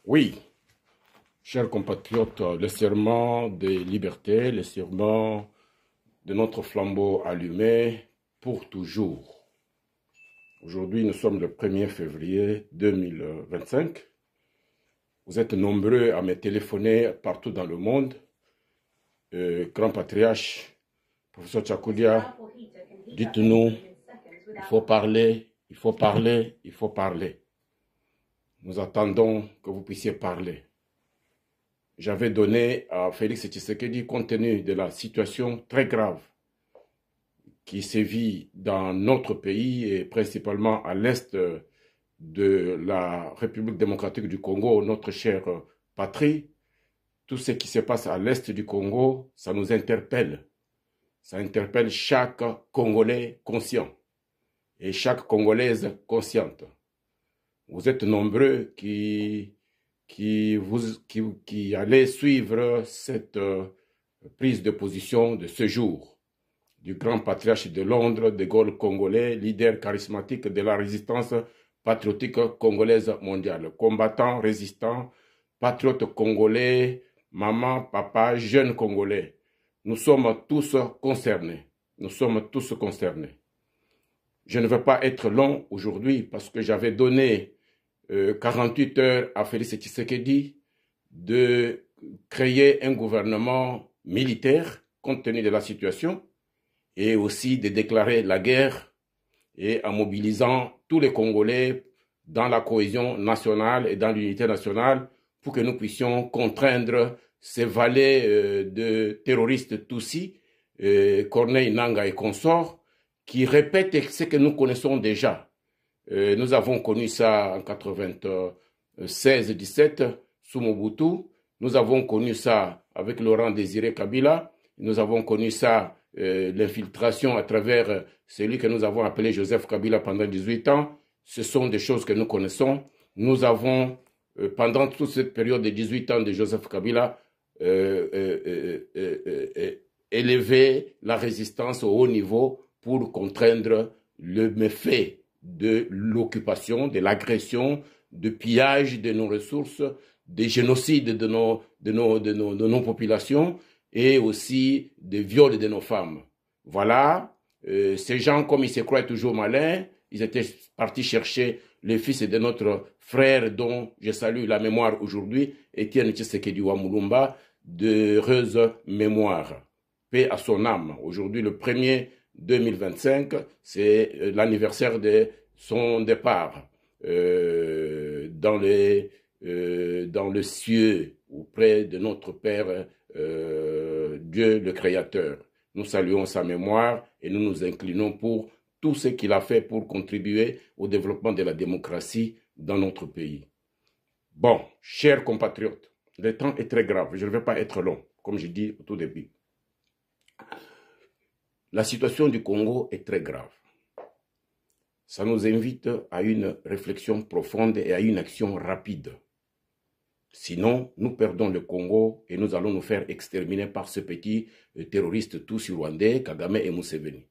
Oui, chers compatriotes, le serment des libertés, le serment de notre flambeau allumé pour toujours. Aujourd'hui, nous sommes le 1er février 2025. Vous êtes nombreux à me téléphoner partout dans le monde. Grand patriarche, professeur Tchakoudia, dites-nous, il faut parler, il faut parler, il faut parler. Nous attendons que vous puissiez parler. J'avais donné à Félix Tshisekedi, compte tenu de la situation très grave qui sévit dans notre pays et principalement à l'est de la République démocratique du Congo, notre chère patrie. Tout ce qui se passe à l'est du Congo, ça nous interpelle. Ça interpelle chaque Congolais conscient et chaque Congolaise consciente. Vous êtes nombreux qui allez suivre cette prise de position de ce jour du grand patriarche de Londres, de Gaulle congolais, leader charismatique de la résistance patriotique congolaise mondiale, combattant, résistant, patriote congolais, maman, papa, jeune congolais. Nous sommes tous concernés. Nous sommes tous concernés. Je ne veux pas être long aujourd'hui parce que j'avais donné 48 heures à Félix Tshisekedi de créer un gouvernement militaire compte tenu de la situation et aussi de déclarer la guerre et en mobilisant tous les Congolais dans la cohésion nationale et dans l'unité nationale pour que nous puissions contraindre ces valets de terroristes Tutsis, Corneille Nangaa et consorts, qui répètent ce que nous connaissons déjà. Nous avons connu ça en 96-17 sous Mobutu. Nous avons connu ça avec Laurent Désiré Kabila. Nous avons connu ça, l'infiltration à travers celui que nous avons appelé Joseph Kabila pendant 18 ans. Ce sont des choses que nous connaissons. Nous avons, pendant toute cette période de 18 ans de Joseph Kabila, élevé la résistance au haut niveau pour contraindre le méfait de l'occupation, de l'agression, de pillage de nos ressources, des génocides de nos populations et aussi des viols de nos femmes. Voilà, ces gens, comme ils se croient toujours malins, ils étaient partis chercher le fils de notre frère dont je salue la mémoire aujourd'hui, Étienne Tshisekedi Wamulumba, d'heureuse mémoire. Paix à son âme. Aujourd'hui, le 1er 2025, c'est l'anniversaire de son départ dans le cieux, auprès de notre Père Dieu le Créateur. Nous saluons sa mémoire et nous nous inclinons pour tout ce qu'il a fait pour contribuer au développement de la démocratie dans notre pays. Bon, chers compatriotes, le temps est très grave, je ne vais pas être long, comme je dis au tout début. La situation du Congo est très grave. Ça nous invite à une réflexion profonde et à une action rapide. Sinon, nous perdons le Congo et nous allons nous faire exterminer par ce petit terroriste tutsi rwandais, Kagame et Museveni.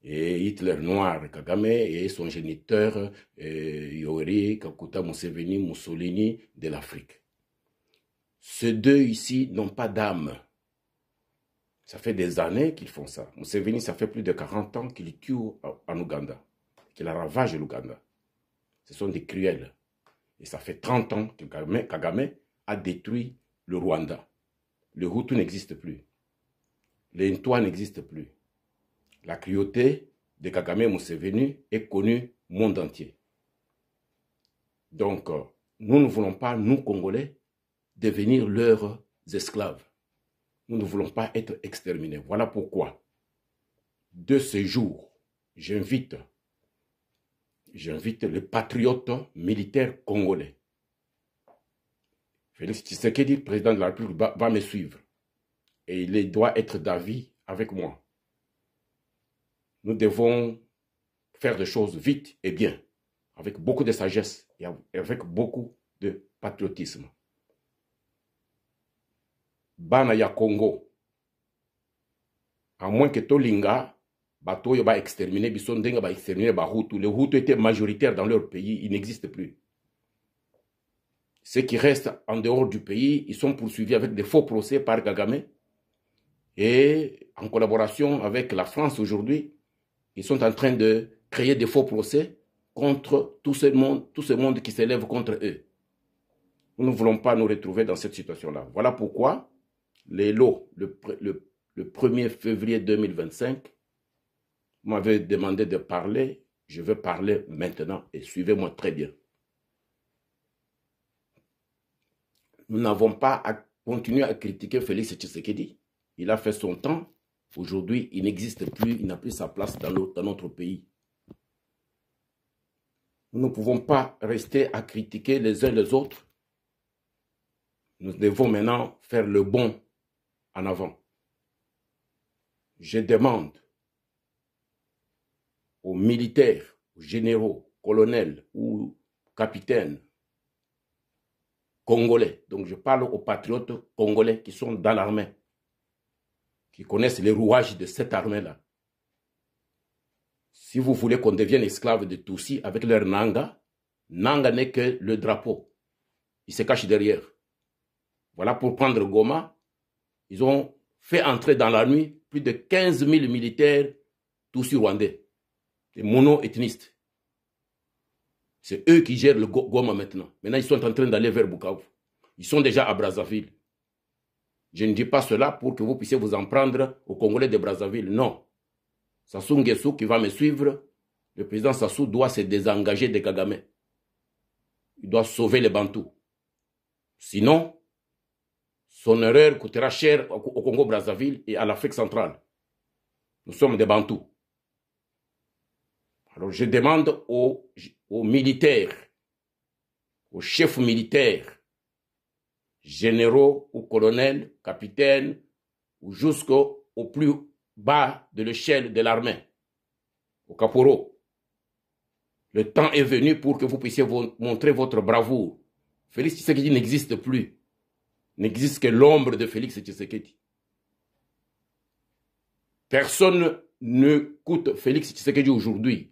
Et Hitler noir, Kagame, et son géniteur, Yoweri Kaguta Museveni, Mussolini de l'Afrique. Ces deux ici n'ont pas d'âme. Ça fait des années qu'ils font ça. Museveni, ça fait plus de 40 ans qu'il tue en Ouganda, qu'il ravage l'Ouganda. Ce sont des cruels. Et ça fait 30 ans que Kagame a détruit le Rwanda. Le Hutu n'existe plus. Le Ntwa n'existe plus. La cruauté de Kagame et Museveni est connue au monde entier. Donc, nous ne voulons pas, nous Congolais, devenir leurs esclaves. Nous ne voulons pas être exterminés. Voilà pourquoi, de ce jour, j'invite les patriotes militaires congolais. Félix Tshisekedi, président de la République, va me suivre. Et il doit être d'avis avec moi. Nous devons faire des choses vite et bien, avec beaucoup de sagesse et avec beaucoup de patriotisme. Bana ya Congo, à moins que Tolinga, Batoyo va exterminer, Bissondenga va exterminer Bahutu. Les Hutus étaient majoritaires dans leur pays, ils n'existent plus. Ceux qui restent en dehors du pays, ils sont poursuivis avec des faux procès par Kagame. Et en collaboration avec la France aujourd'hui, ils sont en train de créer des faux procès contre tout ce monde qui s'élève contre eux. Nous ne voulons pas nous retrouver dans cette situation-là. Voilà pourquoi les lots, le 1er février 2025, m'avait demandé de parler. Je veux parler maintenant et suivez-moi très bien. Nous n'avons pas à continuer à critiquer Félix Tshisekedi. Il a fait son temps. Aujourd'hui, il n'existe plus, il n'a plus sa place dans notre pays. Nous ne pouvons pas rester à critiquer les uns les autres. Nous devons maintenant faire le bon en avant. Je demande aux militaires, aux généraux, colonels ou capitaines congolais, donc je parle aux patriotes congolais qui sont dans l'armée, qui connaissent les rouages de cette armée-là. Si vous voulez qu'on devienne esclave de Tutsi avec leur Nanga, Nanga n'est que le drapeau. Il se cache derrière. Voilà, pour prendre Goma, ils ont fait entrer dans la nuit plus de 15 000 militaires Tutsi rwandais, des mono-ethnistes. C'est eux qui gèrent le Goma maintenant. Maintenant, ils sont en train d'aller vers Bukavu. Ils sont déjà à Brazzaville. Je ne dis pas cela pour que vous puissiez vous en prendre aux Congolais de Brazzaville. Non. Sassou Nguesso qui va me suivre, le président Sassou doit se désengager de Kagame. Il doit sauver les Bantous. Sinon, son erreur coûtera cher au Congo-Brazzaville et à l'Afrique centrale. Nous sommes des Bantous. Alors je demande aux militaires, aux chefs militaires, généraux ou colonels, capitaines, ou jusqu'au plus bas de l'échelle de l'armée, au caporaux. Le temps est venu pour que vous puissiez montrer votre bravoure. Félix Tshisekedi n'existe plus. N'existe que l'ombre de Félix Tshisekedi. Personne ne coûte Félix Tshisekedi aujourd'hui.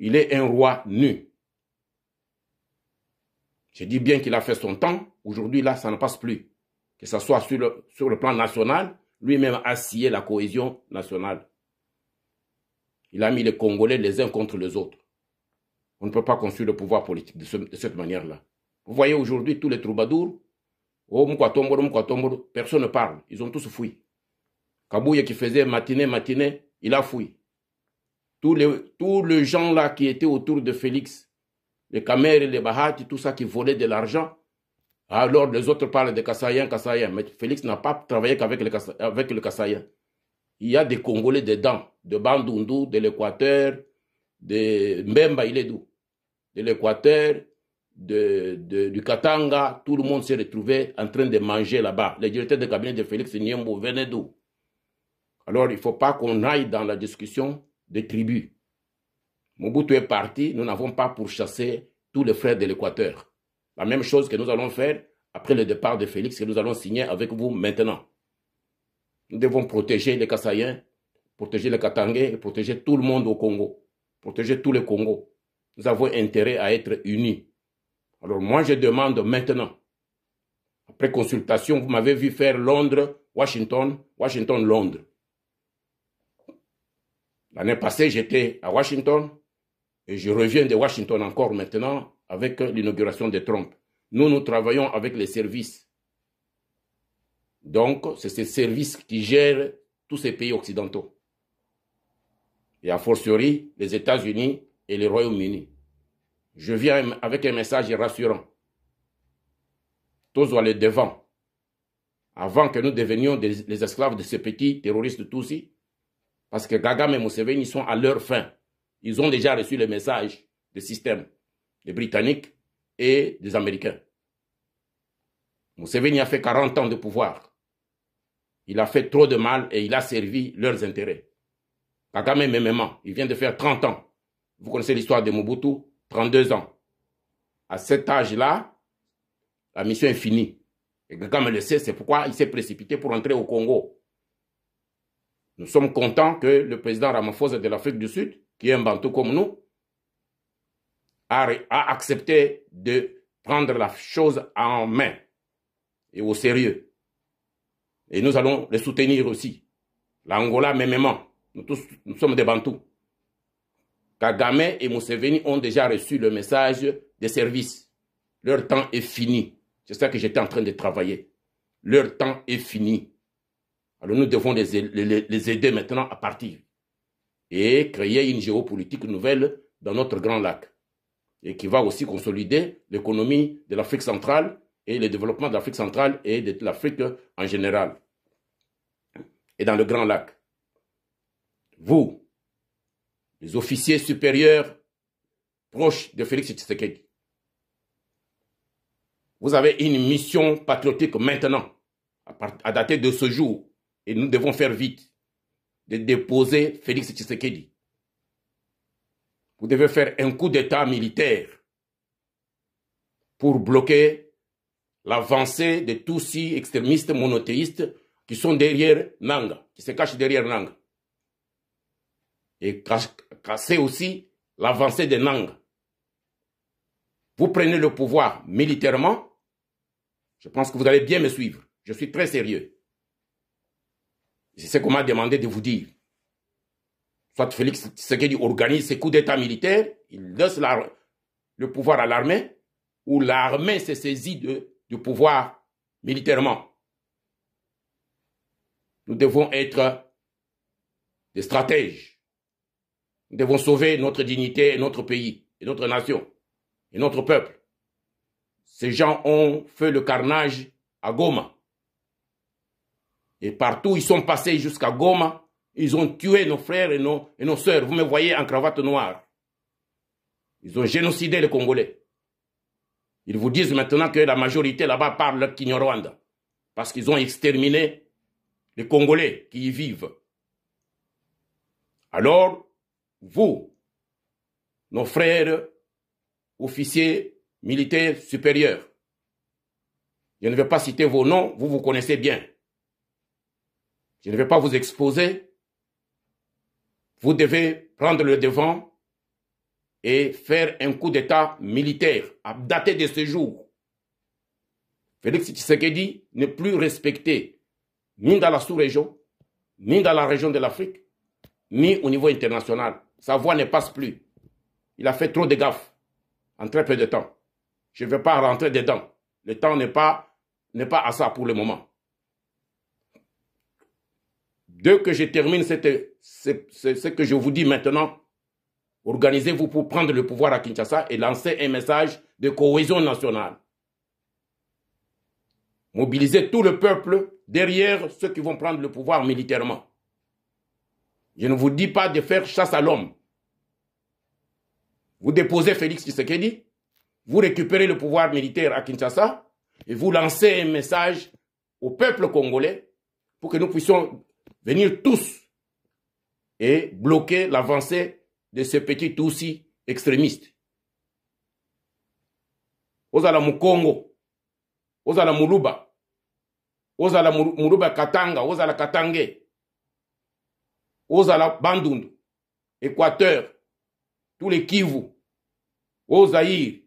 Il est un roi nu. Je dis bien qu'il a fait son temps. Aujourd'hui, là, ça ne passe plus. Que ce soit sur le plan national, lui-même a scié la cohésion nationale. Il a mis les Congolais les uns contre les autres. On ne peut pas construire le pouvoir politique de cette manière-là. Vous voyez aujourd'hui tous les troubadours, personne ne parle. Ils ont tous fui. Kabouye qui faisait matinée, il a fui. Tous les gens là qui étaient autour de Félix, les Kamers, les Bahati, tout ça qui volaient de l'argent, alors les autres parlent de Kassaïen. Mais Félix n'a pas travaillé qu'avec le Kassaïen. Il y a des Congolais dedans, de Bandundu, de l'Équateur, de Mbemba, il est d'où? De l'Équateur, du Katanga, tout le monde s'est retrouvé en train de manger là-bas. Le directeur de cabinet de Félix Nyembo venait d'où? Alors il ne faut pas qu'on aille dans la discussion des tribus. Mobutu est parti, nous n'avons pas pourchassé tous les frères de l'Équateur. La même chose que nous allons faire après le départ de Félix, que nous allons signer avec vous maintenant. Nous devons protéger les Kassaïens, protéger les Katangais et protéger tout le monde au Congo. Protéger tous les Congos. Nous avons intérêt à être unis. Alors moi je demande maintenant, après consultation, vous m'avez vu faire Londres, Washington, Londres. L'année passée, j'étais à Washington et je reviens de Washington encore maintenant avec l'inauguration de Trump. Nous travaillons avec les services. Donc, c'est ces services qui gèrent tous ces pays occidentaux. Et a fortiori, les États-Unis et les Royaumes-Unis. Je viens avec un message rassurant. Tous doivent aller devant. Avant que nous devenions les esclaves de ces petits terroristes Tutsis, parce que Kagame et Museveni sont à leur fin. Ils ont déjà reçu le message du système des Britanniques et des Américains. Museveni a fait 40 ans de pouvoir. Il a fait trop de mal et il a servi leurs intérêts. Kagame même, il vient de faire 30 ans. Vous connaissez l'histoire de Mobutu, 32 ans. À cet âge-là, la mission est finie. Et Kagame le sait, c'est pourquoi il s'est précipité pour entrer au Congo. Nous sommes contents que le président Ramaphosa de l'Afrique du Sud, qui est un Bantou comme nous, a accepté de prendre la chose en main et au sérieux. Et nous allons les soutenir aussi. L'Angola, mêmement. Nous sommes des Bantous. Kagame et Museveni ont déjà reçu le message des services. Leur temps est fini. C'est ça que j'étais en train de travailler. Leur temps est fini. Alors nous devons les aider maintenant à partir et créer une géopolitique nouvelle dans notre grand lac et qui va aussi consolider l'économie de l'Afrique centrale et le développement de l'Afrique centrale et de l'Afrique en général. Et dans le grand lac, vous, les officiers supérieurs proches de Félix Tshisekedi, vous avez une mission patriotique maintenant, à dater de ce jour, et nous devons faire vite, de déposer Félix Tshisekedi. Vous devez faire un coup d'État militaire pour bloquer l'avancée de tous ces extrémistes monothéistes qui sont derrière Nanga, qui se cachent derrière Nanga. Et casser aussi l'avancée de Nanga. Vous prenez le pouvoir militairement, je pense que vous allez bien me suivre. Je suis très sérieux. C'est ce qu'on m'a demandé de vous dire. Soit Félix Tshisekedi organise ses coups d'État militaires, il laisse le pouvoir à l'armée, ou l'armée se saisit du pouvoir militairement. Nous devons être des stratèges. Nous devons sauver notre dignité et notre pays, et notre nation, et notre peuple. Ces gens ont fait le carnage à Goma. Et partout, ils sont passés jusqu'à Goma. Ils ont tué nos frères et nos sœurs. Vous me voyez en cravate noire. Ils ont génocidé les Congolais. Ils vous disent maintenant que la majorité là-bas parle Kinyarwanda. Parce qu'ils ont exterminé les Congolais qui y vivent. Alors, vous, nos frères, officiers, militaires supérieurs, je ne vais pas citer vos noms, vous vous connaissez bien. Je ne vais pas vous exposer. Vous devez prendre le devant et faire un coup d'État militaire à dater de ce jour. Félix Tshisekedi n'est plus respecté ni dans la sous-région, ni dans la région de l'Afrique, ni au niveau international. Sa voix ne passe plus. Il a fait trop de gaffes en très peu de temps. Je ne vais pas rentrer dedans. Le temps n'est pas à ça pour le moment. Dès que je termine ce que je vous dis maintenant, organisez-vous pour prendre le pouvoir à Kinshasa et lancer un message de cohésion nationale. Mobilisez tout le peuple derrière ceux qui vont prendre le pouvoir militairement. Je ne vous dis pas de faire chasse à l'homme. Vous déposez Félix Tshisekedi, vous récupérez le pouvoir militaire à Kinshasa et vous lancez un message au peuple congolais pour que nous puissions venir tous et bloquer l'avancée de ces petits Tutsis extrémistes. Ozala Mukongo, Ozala Muluba, Ozala Muluba Katanga, Ozala Katange, Ozala Bandundu, Équateur, tous les Kivu, Ozaïr,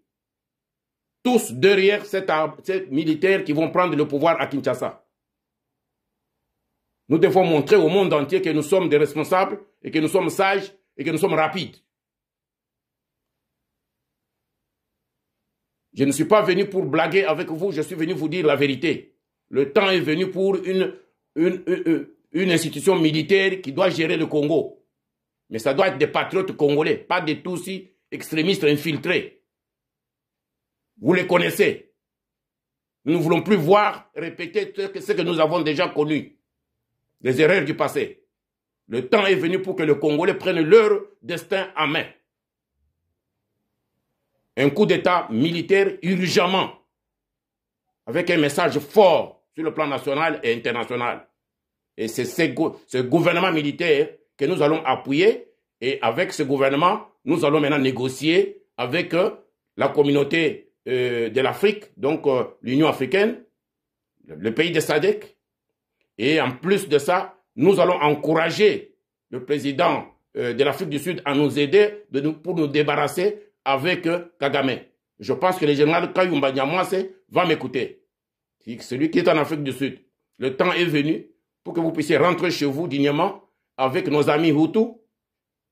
tous derrière ces militaires qui vont prendre le pouvoir à Kinshasa. Nous devons montrer au monde entier que nous sommes des responsables et que nous sommes sages et que nous sommes rapides. Je ne suis pas venu pour blaguer avec vous, je suis venu vous dire la vérité. Le temps est venu pour une institution militaire qui doit gérer le Congo. Mais ça doit être des patriotes congolais, pas des Tutsis extrémistes infiltrés. Vous les connaissez. Nous ne voulons plus voir répéter ce que nous avons déjà connu. Les erreurs du passé. Le temps est venu pour que les Congolais prennent leur destin en main. Un coup d'État militaire urgemment, avec un message fort sur le plan national et international. Et c'est ce gouvernement militaire que nous allons appuyer, et avec ce gouvernement, nous allons maintenant négocier avec la communauté de l'Afrique, donc l'Union africaine, le pays de SADC. Et en plus de ça, nous allons encourager le président de l'Afrique du Sud à nous aider pour nous débarrasser avec Kagame. Je pense que le général Kayumba Nyamwase va m'écouter. Celui qui est en Afrique du Sud. Le temps est venu pour que vous puissiez rentrer chez vous dignement avec nos amis Hutus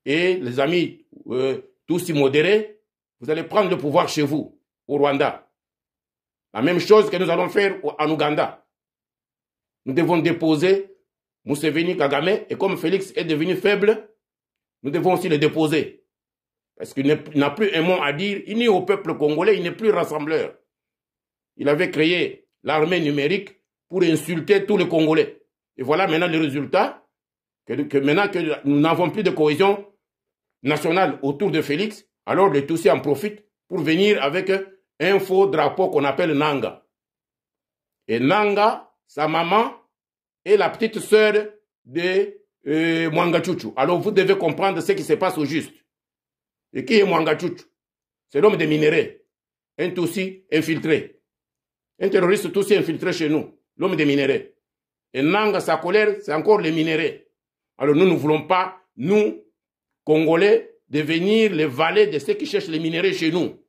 et les amis Tutsi modérés. Vous allez prendre le pouvoir chez vous, au Rwanda. La même chose que nous allons faire en Ouganda. Nous devons déposer Museveni Kagame, et comme Félix est devenu faible, nous devons aussi le déposer. Parce qu'il n'a plus un mot à dire, il n'est au peuple congolais, il n'est plus rassembleur. Il avait créé l'armée numérique pour insulter tous les Congolais. Et voilà maintenant le résultat, maintenant que nous n'avons plus de cohésion nationale autour de Félix, alors les Tutsis en profitent pour venir avec un faux drapeau qu'on appelle Nanga. Et Nanga, sa maman, est la petite sœur de Mwanga Chuchu. Alors vous devez comprendre ce qui se passe au juste. Et qui est Mwanga Chuchu? C'est l'homme des minéraux. Un Tutsi infiltré. Un terroriste Tutsi infiltré chez nous. L'homme des minéraux. Et Nanga, sa colère, c'est encore les minéraux. Alors nous ne voulons pas, nous, Congolais, devenir les valets de ceux qui cherchent les minéraux chez nous.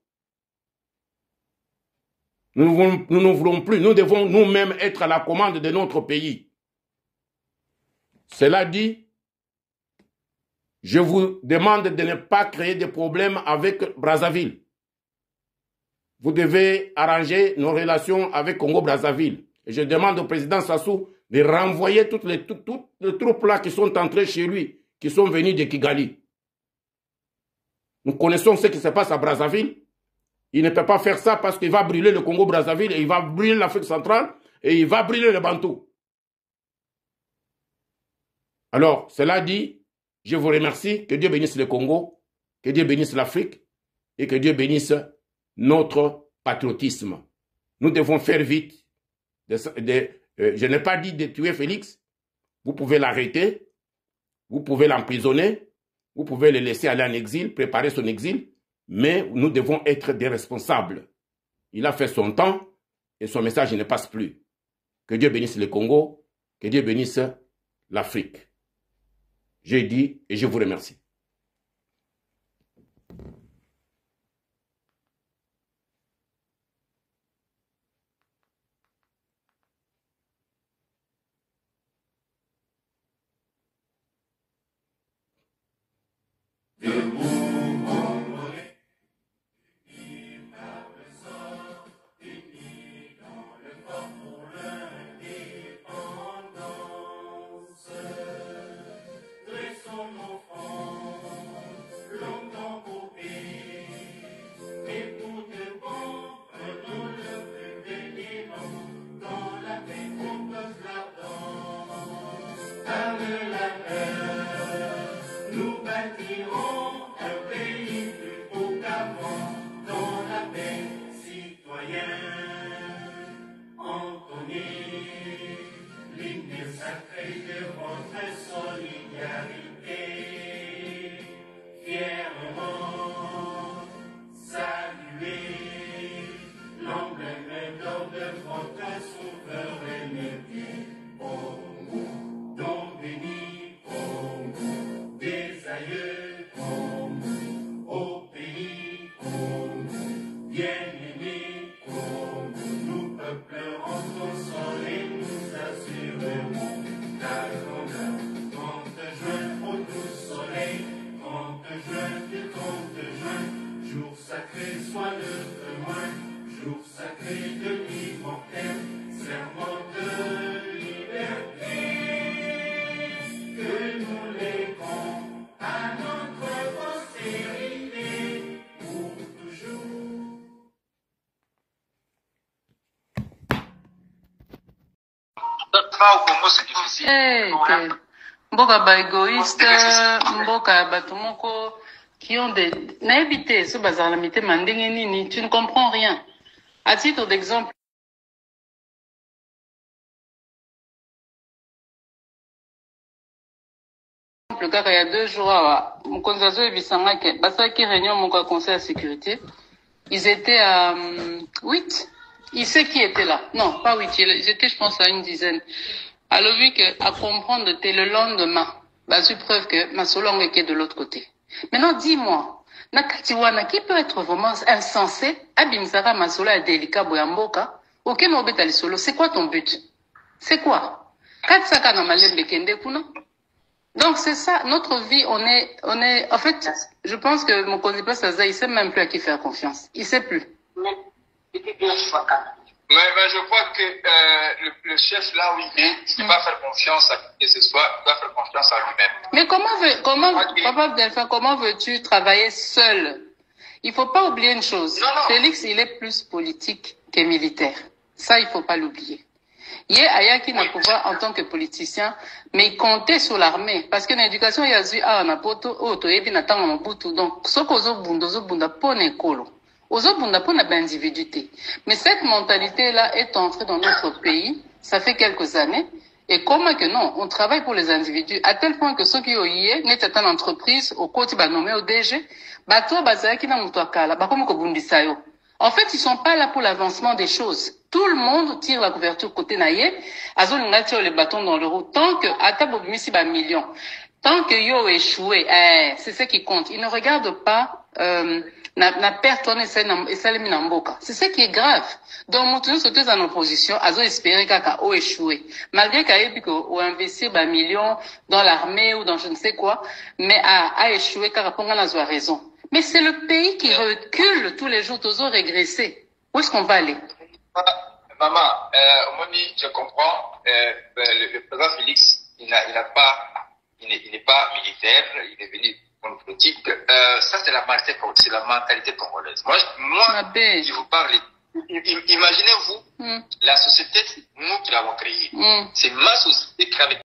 Nous ne voulons plus. Nous devons nous-mêmes être à la commande de notre pays. Cela dit, je vous demande de ne pas créer de problèmes avec Brazzaville. Vous devez arranger nos relations avec Congo-Brazzaville. Et je demande au président Sassou de renvoyer toutes les troupes là qui sont entrées chez lui, qui sont venues de Kigali. Nous connaissons ce qui se passe à Brazzaville. Il ne peut pas faire ça parce qu'il va brûler le Congo-Brazzaville et il va brûler l'Afrique centrale et il va brûler le Bantou. Alors, cela dit, je vous remercie. Que Dieu bénisse le Congo, que Dieu bénisse l'Afrique et que Dieu bénisse notre patriotisme. Nous devons faire vite. Je n'ai pas dit de tuer Félix. Vous pouvez l'arrêter, vous pouvez l'emprisonner, vous pouvez le laisser aller en exil, préparer son exil, mais nous devons être des responsables. Il a fait son temps et son message ne passe plus. Que Dieu bénisse le Congo, que Dieu bénisse l'Afrique. J'ai dit et je vous remercie. Au Congo, c'est difficile. Mboka ba égoïste, mboka bato moko qui ont des naïvetés, ce bazar la mité mandenge nini, tu ne comprends rien. À titre d'exemple, le cas il y a 2 jours, mon conseil bisanga que basa qui réunion mon conseil de sécurité, ils étaient à 8. Il sait qui était là. Non, pas 8. Ils étaient, je pense, à une dizaine. Alors, vu que, à comprendre, t'es le lendemain, bah, c'est preuve que ma solongue est de l'autre côté. Maintenant, dis-moi, Nakatiwana, qui peut être vraiment insensé, Abimzara Mazola délicat Boyamboka, aucun obéta solo. C'est quoi ton but? C'est quoi? Katsaka na malembe kende kuna. Donc c'est ça, notre vie, on est, en fait, je pense que mon candidat Saza, il sait même plus à qui faire confiance. Il sait plus. Mais je crois que le chef là où il est, il va faire confiance à qui que ce soit, il va faire confiance à lui-même. Mais comment veux-tu travailler seul? Il faut pas oublier une chose. Non. Félix, il est plus politique que militaire. Ça, il faut pas l'oublier. Il y a Ayaki n'a pouvoir en tant que politicien, mais il comptait sur l'armée. Parce que l'éducation, il y a eu, na poto, otoyebi na tanga mabutu. Donc, ce qu'on bunda pour l'école. Mais cette mentalité-là est entrée dans notre pays, ça fait quelques années. Et comment que non, on travaille pour les individus, à tel point que ceux qui ont eu, n'est pas une entreprise, au côté, nommé au DG, en fait, ils sont pas là pour l'avancement des choses. Tout le monde tire la couverture côté naïe, azolinga tire le bâton dans le roue. Tant que, atabobimisi ba million, tant que yo échoué, c'est ce qui compte. Ils ne regardent pas, na perte et salemi na mboka. C'est ce qui est grave. Donc, maintenant, surtout en opposition, azo espérer kaka o échoué. Malgré qu'il y ait ou investir ba millions dans l'armée ou dans je ne sais quoi, mais a échoué car on a raison. Mais c'est le pays qui recule tous les jours, toujours régresser. Où est-ce qu'on va aller? Maman, je comprends, le président Félix, il n'est pas militaire, il est venu politique. Ça, c'est la mentalité congolaise. Moi, je vous parle. Imaginez-vous, la société, nous qui l'avons créée. C'est ma société qui avait